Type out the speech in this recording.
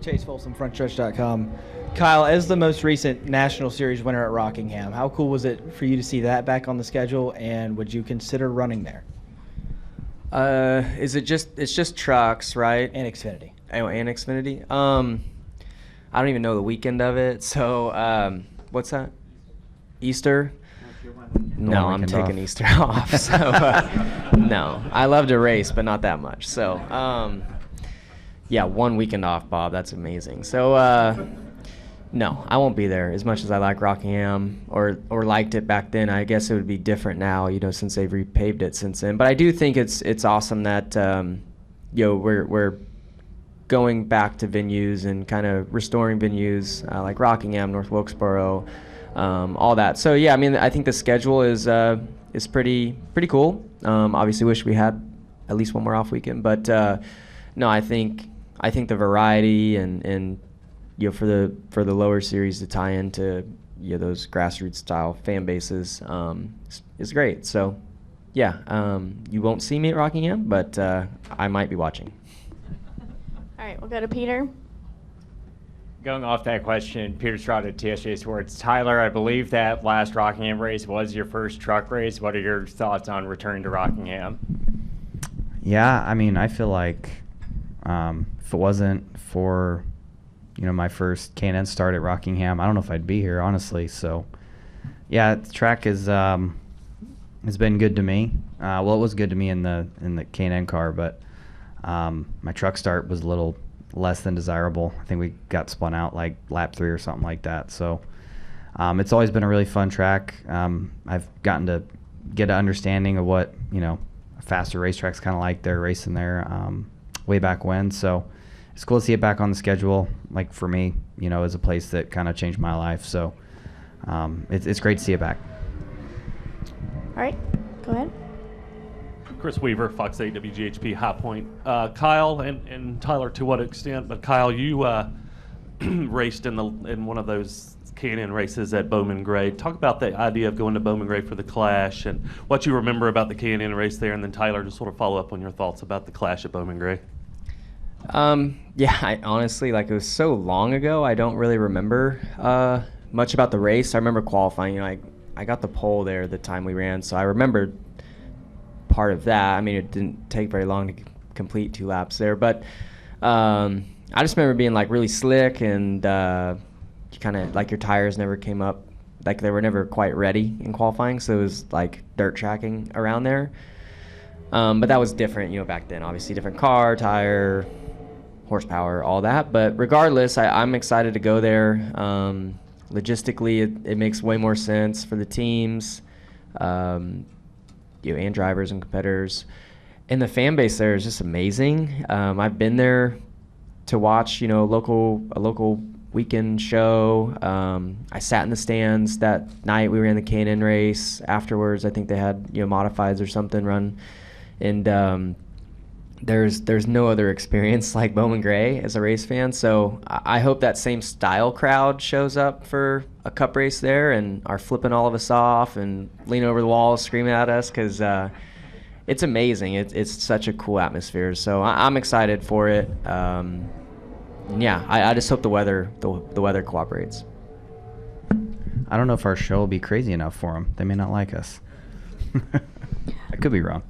Chase Folsom, frontstretch.com. Kyle, as the most recent National Series winner at Rockingham, how cool was it for you to see that back on the schedule, and would you consider running there? It's just trucks, right? And Xfinity. Oh, and Xfinity. I don't even know the weekend of it. So, what's that? Easter? No, I'm taking Easter off. So, no. I love to race, but not that much. So, yeah, 1 weekend off, Bob. That's amazing. So, no, I won't be there as much as I like Rockingham or liked it back then. I guess it would be different now, since they've repaved it since then. But I do think it's awesome that we're going back to venues and kind of restoring venues like Rockingham, North Wilkesboro, all that. So yeah, I mean, I think the schedule is pretty cool. Obviously, wish we had at least one more off weekend, but no, I think the variety and for the lower series to tie into those grassroots style fan bases is great. So yeah, you won't see me at Rockingham, but I might be watching. All right, we'll go to Peter. Going off that question, Peter Stratta, TSJ Sports. Tyler, I believe that last Rockingham race was your first truck race. What are your thoughts on returning to Rockingham? Yeah, I mean, I feel like if it wasn't for my first K&N start at Rockingham, I don't know if I'd be here, honestly. So yeah, the track has been good to me. Well, it was good to me in the K&N car, but my truck start was a little less than desirable. I think we got spun out like lap 3 or something like that. So it's always been a really fun track. I've gotten to get an understanding of what a faster racetrack's kind of like. They're racing there way back when. So it's cool to see it back on the schedule. Like for me, is a place that kind of changed my life. So it's great to see it back. All right, go ahead. Chris Weaver, Fox 8 WGHP High Point. Kyle and Tyler, to what extent? But Kyle, you raced in one of those K&N races at Bowman Gray. Talk about the idea of going to Bowman Gray for the Clash and what you remember about the K&N race there, and then Tyler, just sort of follow up on your thoughts about the Clash at Bowman Gray. Yeah, I honestly, it was so long ago, I don't really remember much about the race. I remember qualifying. I got the pole there the time we ran, so I remember part of that. I mean, it didn't take very long to complete 2 laps there, but I just remember being really slick, and you kind of your tires never came up, they were never quite ready in qualifying, so it was dirt tracking around there. But that was different, back then. Obviously, different car, tire, horsepower, all that. But regardless, I'm excited to go there. Logistically, it makes way more sense for the teams. And drivers and competitors, and the fan base there is just amazing. I've been there to watch, a local weekend show. I sat in the stands that night we ran the K&N race. Afterwards, I think they had modifieds or something run, and there's no other experience like Bowman Gray as a race fan. So I hope that same style crowd shows up for a cup race there and are flipping all of us off and leaning over the wall screaming at us, because it's amazing. It's such a cool atmosphere. So I'm excited for it. Yeah, I just hope the weather cooperates. I don't know if our show will be crazy enough for them. They may not like us. I could be wrong.